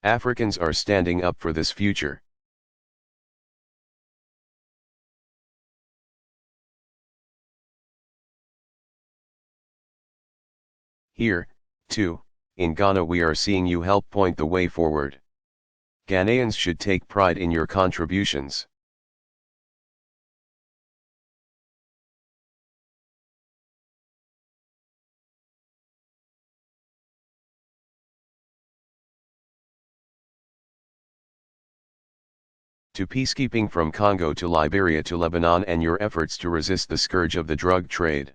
Africans are standing up for this future. Here, too, in Ghana we are seeing you help point the way forward. Ghanaians should take pride in your contributions. To peacekeeping from Congo to Liberia to Lebanon and your efforts to resist the scourge of the drug trade.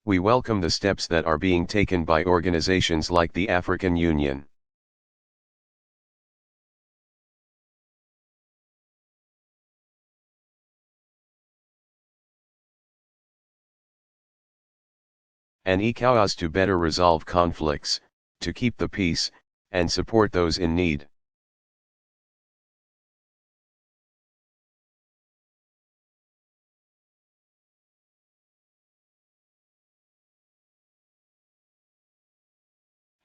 We welcome the steps that are being taken by organizations like the African Union. And ECOWAS to better resolve conflicts, to keep the peace, and support those in need.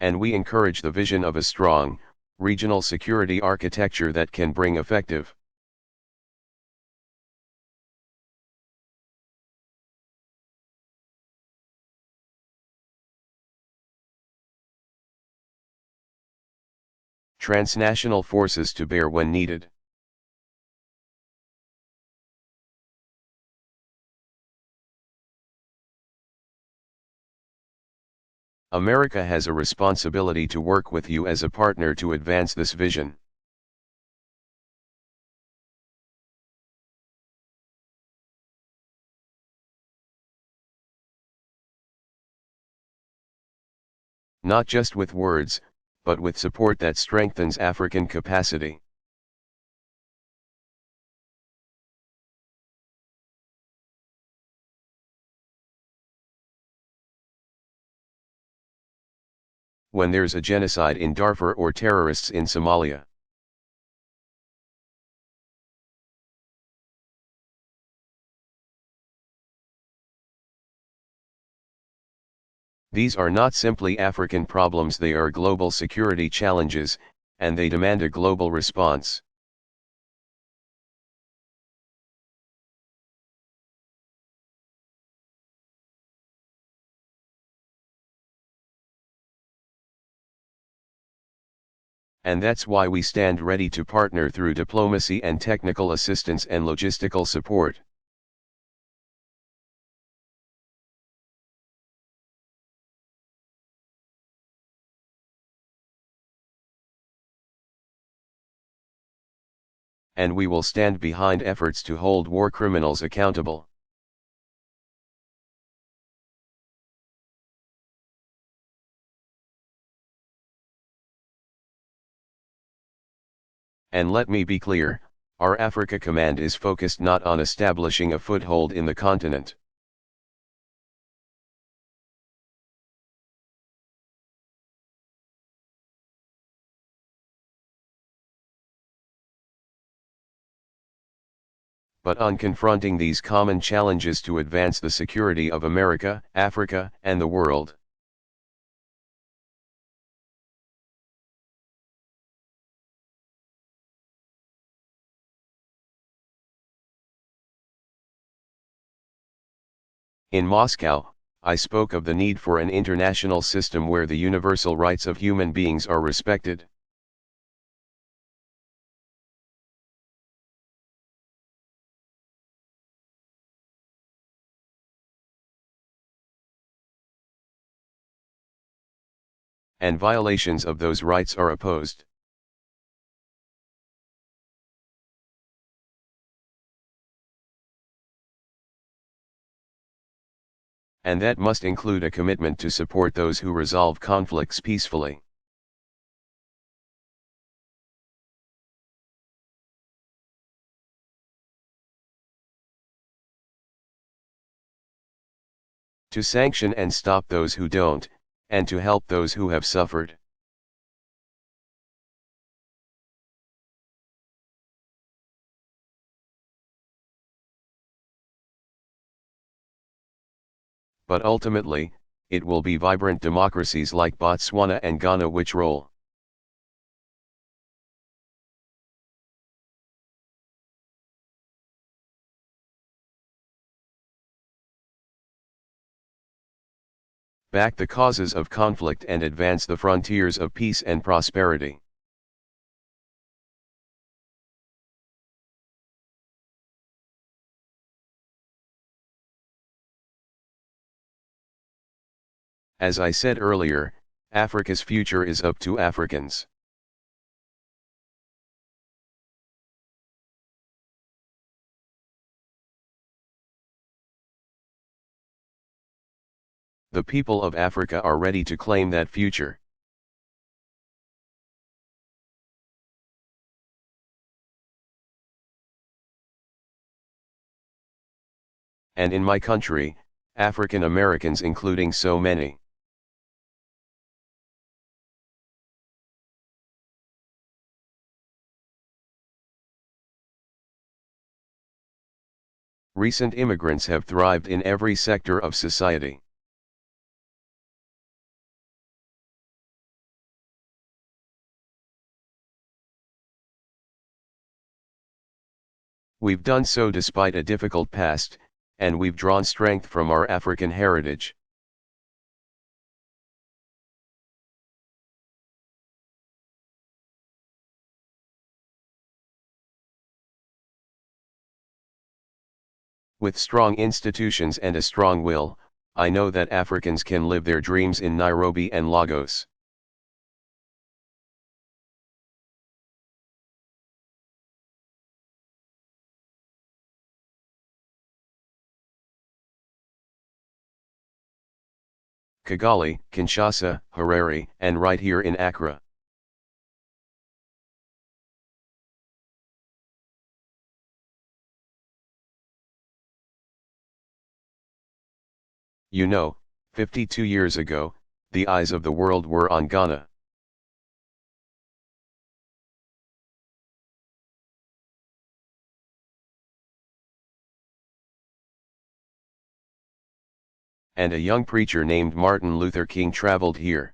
And we encourage the vision of a strong, regional security architecture that can bring effective transnational forces to bear when needed. America has a responsibility to work with you as a partner to advance this vision. Not just with words, but with support that strengthens African capacity. When there's a genocide in Darfur or terrorists in Somalia. These are not simply African problems, they are global security challenges, and they demand a global response. And that's why we stand ready to partner through diplomacy and technical assistance and logistical support. And we will stand behind efforts to hold war criminals accountable. And let me be clear, our Africa Command is focused not on establishing a foothold in the continent. But on confronting these common challenges to advance the security of America, Africa, and the world. In Moscow, I spoke of the need for an international system where the universal rights of human beings are respected. And violations of those rights are opposed. And that must include a commitment to support those who resolve conflicts peacefully. To sanction and stop those who don't, and to help those who have suffered. but ultimately, it will be vibrant democracies like Botswana and Ghana which roll. Back the causes of conflict and advance the frontiers of peace and prosperity. As I said earlier, Africa's future is up to Africans. The people of Africa are ready to claim that future. And in my country, African Americans including so many. Recent immigrants have thrived in every sector of society. We've done so despite a difficult past, and we've drawn strength from our African heritage. With strong institutions and a strong will, I know that Africans can live their dreams in Nairobi and Lagos. Kigali, Kinshasa, Harare, and right here in Accra. You know, 52 years ago, the eyes of the world were on Ghana. And a young preacher named Martin Luther King traveled here.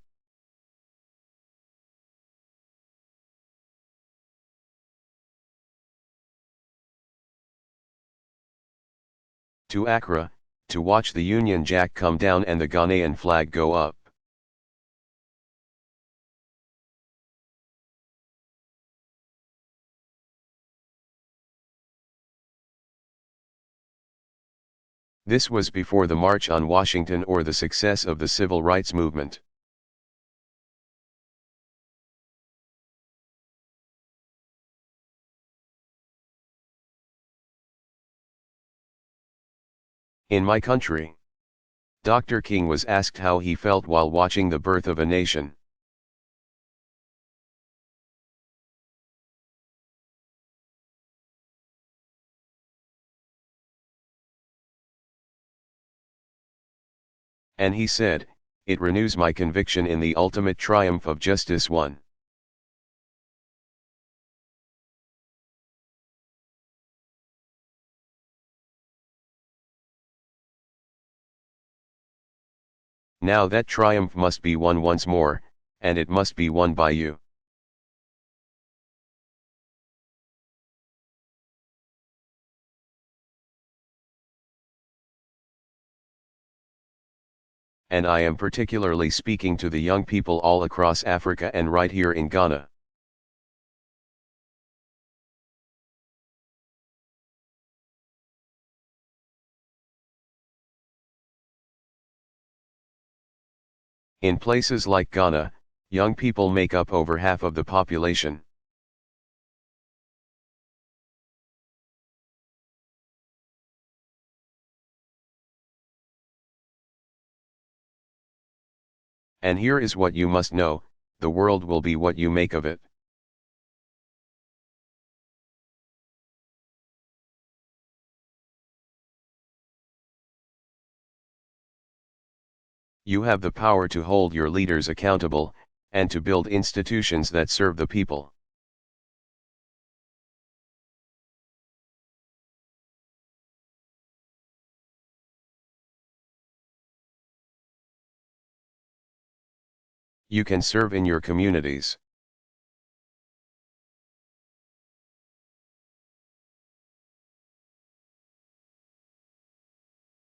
To Accra, to watch the Union Jack come down and the Ghanaian flag go up. This was before the March on Washington or the success of the Civil Rights Movement. In my country, Dr. King was asked how he felt while watching the birth of a nation. And he said, "It renews my conviction in the ultimate triumph of justice won." Now that triumph must be won once more, and it must be won by you. And I am particularly speaking to the young people all across Africa and right here in Ghana. In places like Ghana, young people make up over half of the population. And here is what you must know, the world will be what you make of it. You have the power to hold your leaders accountable, and to build institutions that serve the people. You can serve in your communities.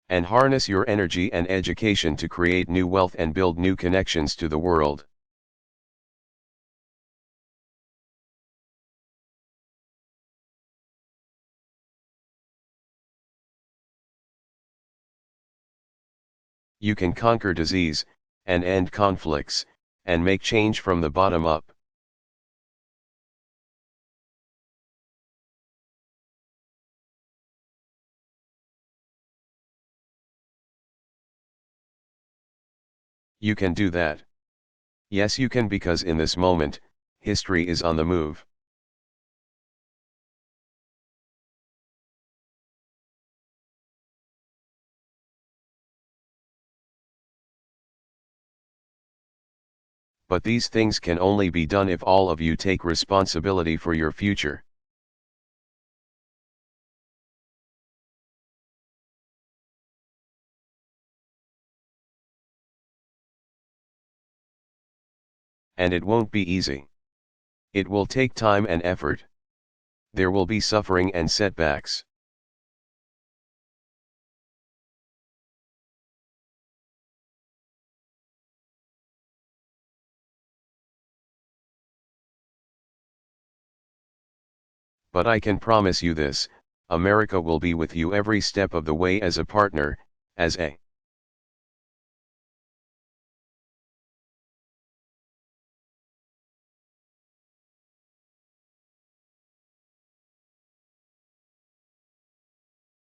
And harness your energy and education to create new wealth and build new connections to the world. You can conquer disease, and end conflicts, and make change from the bottom up. You can do that. Yes, you can, because in this moment, history is on the move. But these things can only be done if all of you take responsibility for your future. And it won't be easy. It will take time and effort. There will be suffering and setbacks. But I can promise you this, America will be with you every step of the way as a partner, as a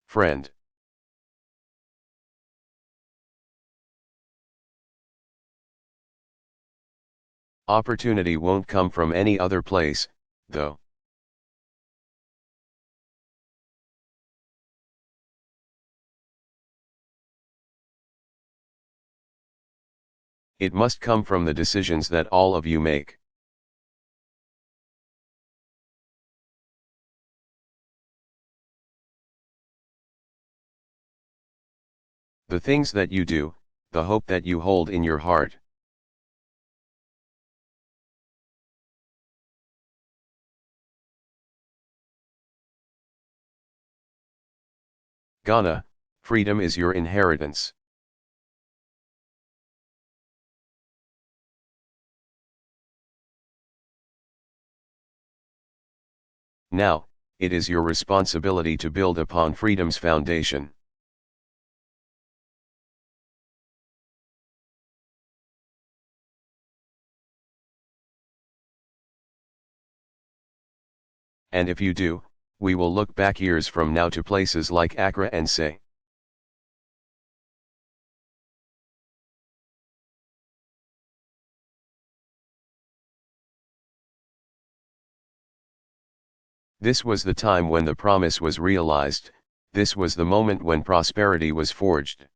friend. Opportunity won't come from any other place, though. It must come from the decisions that all of you make. The things that you do, the hope that you hold in your heart. Ghana, freedom is your inheritance. Now, it is your responsibility to build upon freedom's foundation. And if you do, we will look back years from now to places like Accra and say, this was the time when the promise was realized, this was the moment when prosperity was forged.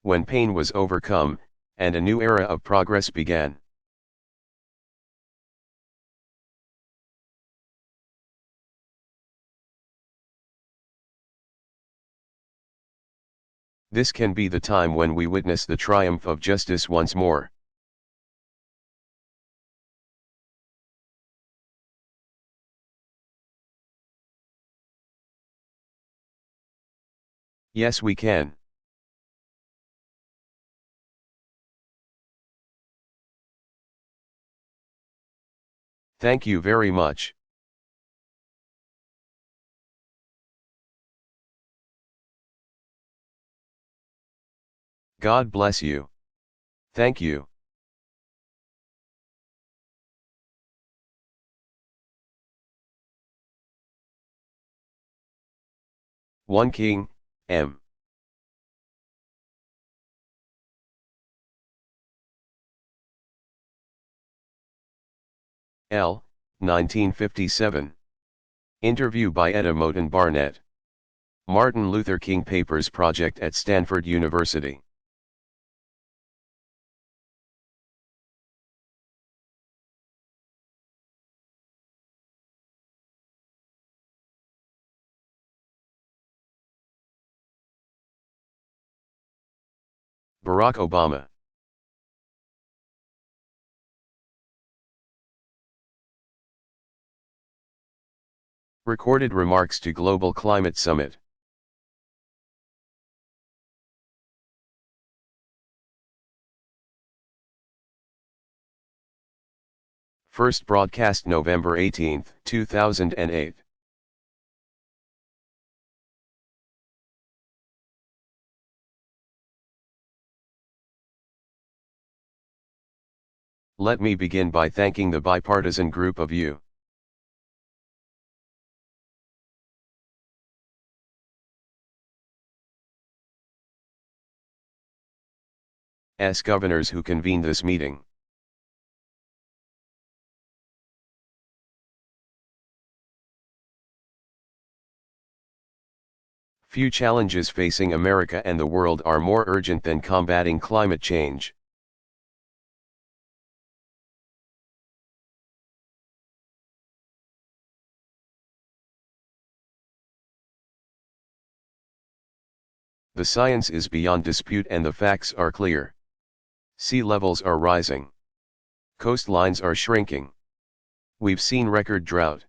When pain was overcome, and a new era of progress began. This can be the time when we witness the triumph of justice once more. Yes, we can. Thank you very much. God bless you. Thank you. One King, M. L. 1957. Interview by Etta Moten Barnett. Martin Luther King Papers Project at Stanford University. Barack Obama. Recorded remarks to Global Climate Summit. First broadcast November 18, 2008. Let me begin by thanking the bipartisan group of you. As governors who convened this meeting. Few challenges facing America and the world are more urgent than combating climate change. The science is beyond dispute and the facts are clear. Sea levels are rising. Coastlines are shrinking. We've seen record drought.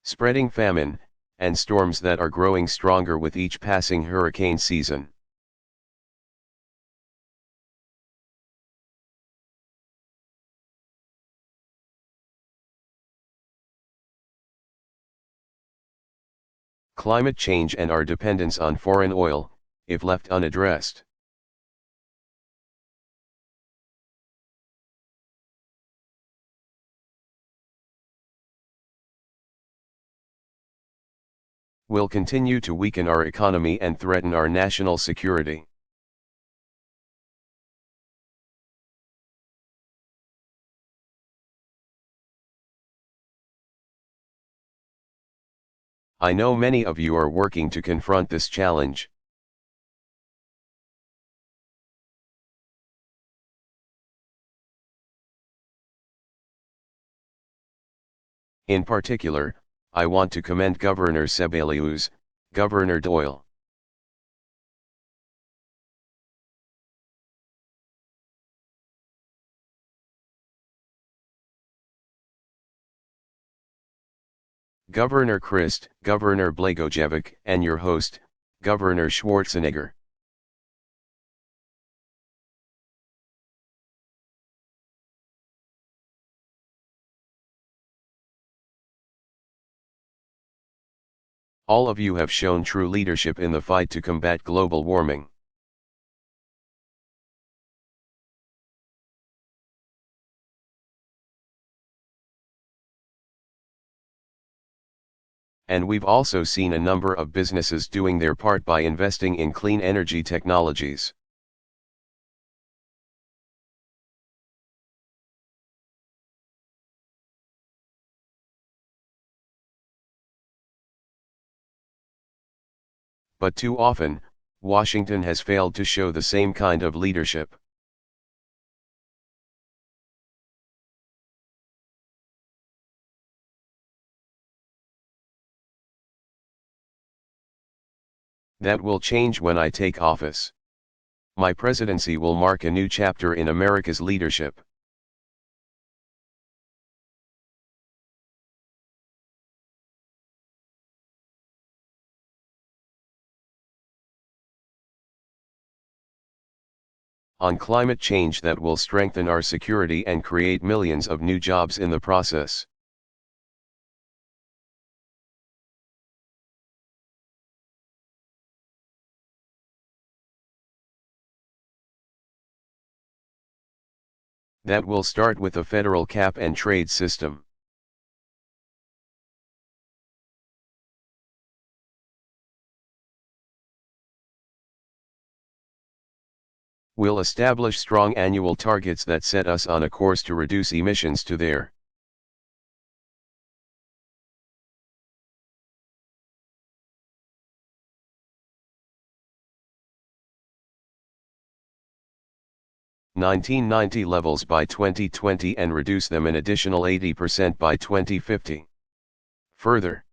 Spreading famine, and storms that are growing stronger with each passing hurricane season. Climate change and our dependence on foreign oil, if left unaddressed. Will continue to weaken our economy and threaten our national security. I know many of you are working to confront this challenge. In particular, I want to commend Governor Sebelius, Governor Doyle, Governor Christ, Governor Blagojevic, and your host, Governor Schwarzenegger. All of you have shown true leadership in the fight to combat global warming. And we've also seen a number of businesses doing their part by investing in clean energy technologies. But too often, Washington has failed to show the same kind of leadership. That will change when I take office. My presidency will mark a new chapter in America's leadership. On climate change that will strengthen our security and create millions of new jobs in the process. That will start with a federal cap and trade system. We'll establish strong annual targets that set us on a course to reduce emissions to their 1990 levels by 2020 and reduce them an additional 80% by 2050. Further,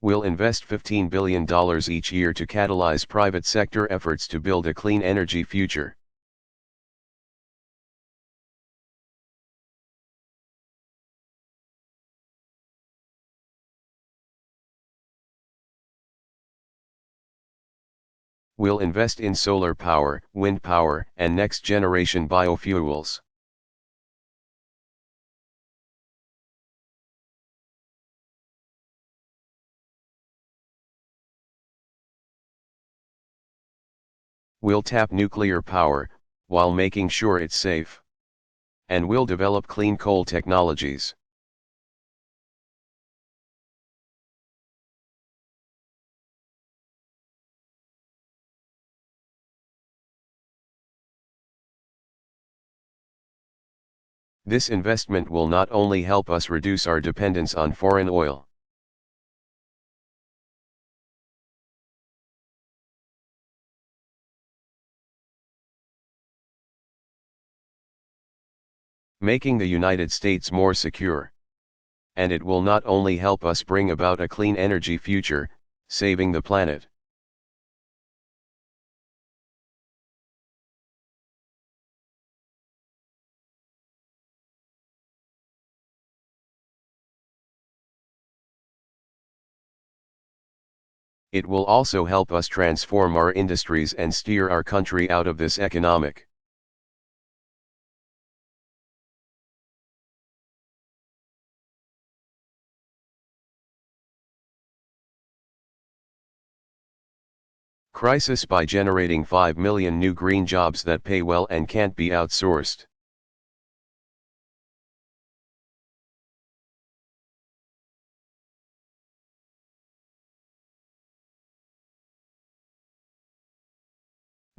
we'll invest $15 billion each year to catalyze private sector efforts to build a clean energy future. We'll invest in solar power, wind power, and next-generation biofuels. We'll tap nuclear power, while making sure it's safe. And we'll develop clean coal technologies. This investment will not only help us reduce our dependence on foreign oil, making the United States more secure. And it will not only help us bring about a clean energy future, saving the planet. It will also help us transform our industries and steer our country out of this economic crisis by generating 5 million new green jobs that pay well and can't be outsourced.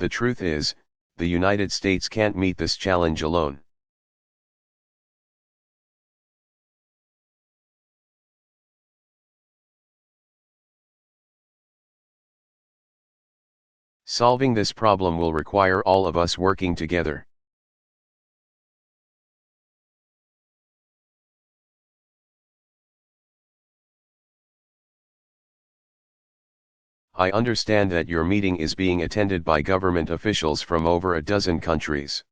The truth is, the United States can't meet this challenge alone. Solving this problem will require all of us working together. I understand that your meeting is being attended by government officials from over a dozen countries.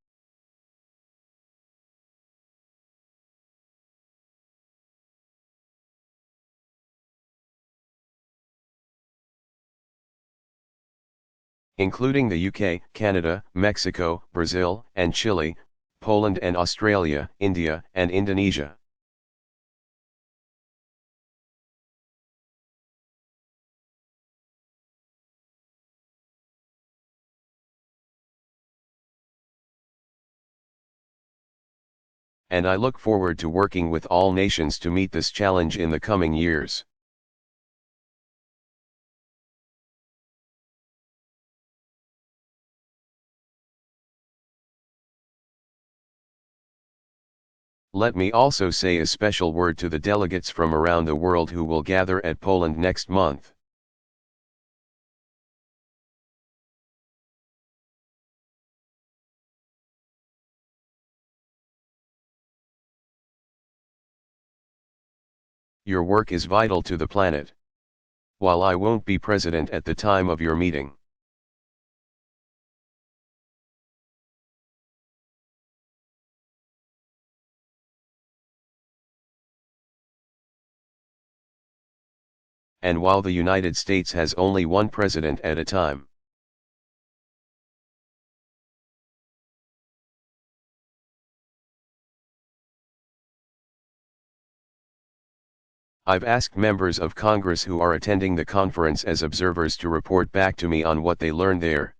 Including the UK, Canada, Mexico, Brazil, and Chile, Poland and Australia, India, and Indonesia. And I look forward to working with all nations to meet this challenge in the coming years. Let me also say a special word to the delegates from around the world who will gather at Poland next month. Your work is vital to the planet. While I won't be present at the time of your meeting, and while the United States has only one president at a time, I've asked members of Congress who are attending the conference as observers to report back to me on what they learned there.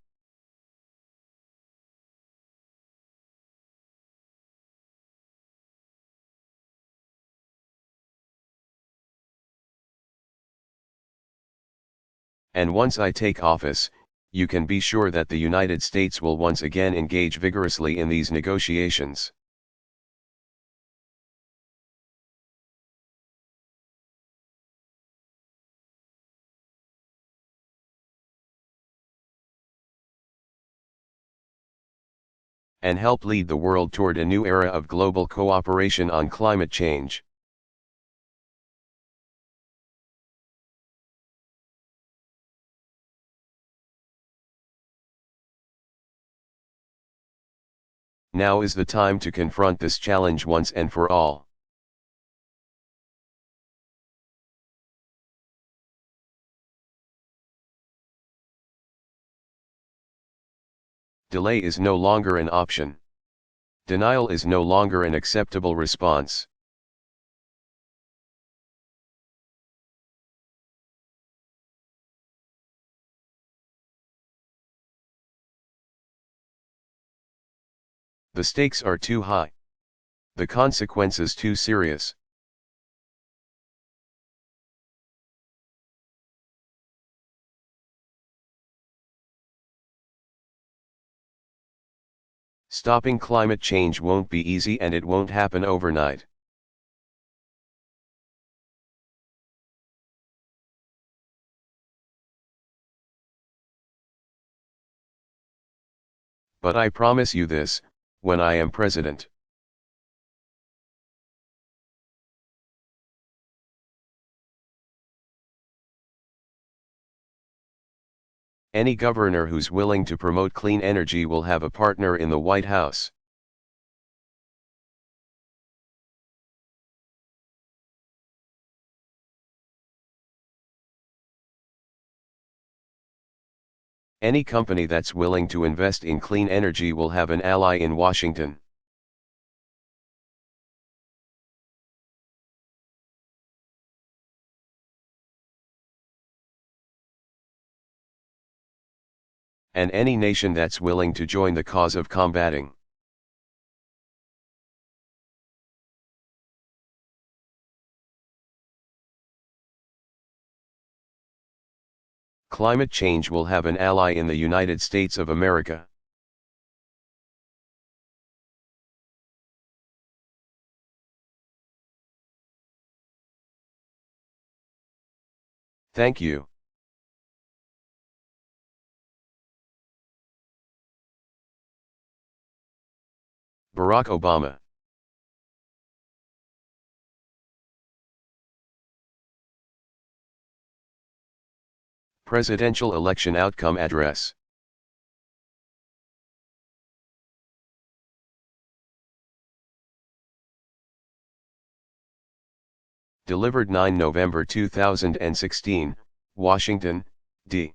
And once I take office, you can be sure that the United States will once again engage vigorously in these negotiations. and help lead the world toward a new era of global cooperation on climate change. Now is the time to confront this challenge once and for all. Delay is no longer an option. Denial is no longer an acceptable response. The stakes are too high. The consequences too serious. Stopping climate change won't be easy, and it won't happen overnight. But I promise you this, when I am president. Any governor who's willing to promote clean energy will have a partner in the White House. Any company that's willing to invest in clean energy will have an ally in Washington. And any nation that's willing to join the cause of combating. Climate change will have an ally in the United States of America. Thank you. Barack Obama. Presidential Election Outcome Address. Delivered 9 November 2016, Washington, D.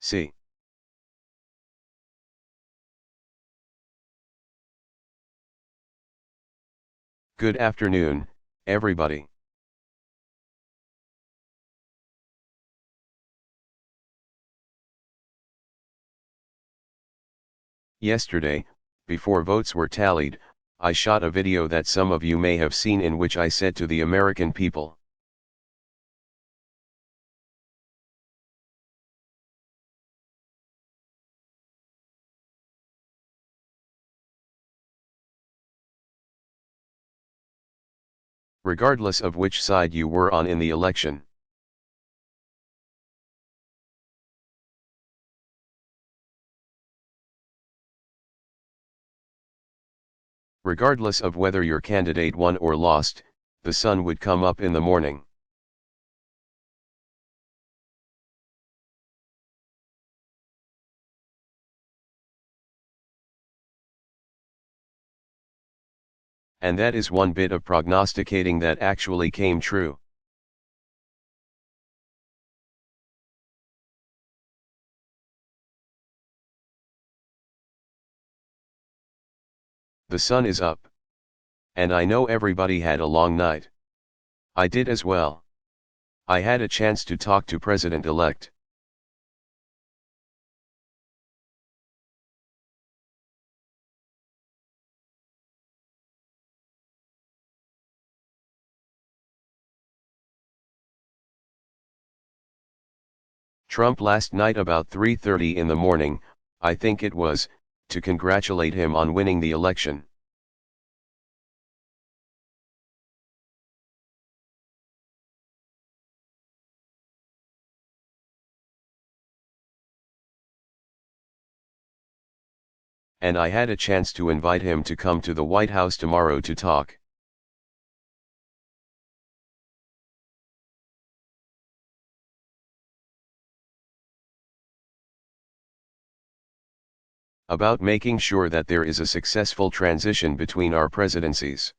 C. Good afternoon, everybody. Yesterday, before votes were tallied, I shot a video that some of you may have seen, in which I said to the American people, regardless of which side you were on in the election, regardless of whether your candidate won or lost, the sun would come up in the morning. And that is one bit of prognosticating that actually came true. The sun is up. And I know everybody had a long night. I did as well. I had a chance to talk to President-elect. Trump last night about 3:30 in the morning, I think it was, to congratulate him on winning the election. and I had a chance to invite him to come to the White House tomorrow to talk. About making sure that there is a successful transition between our presidencies.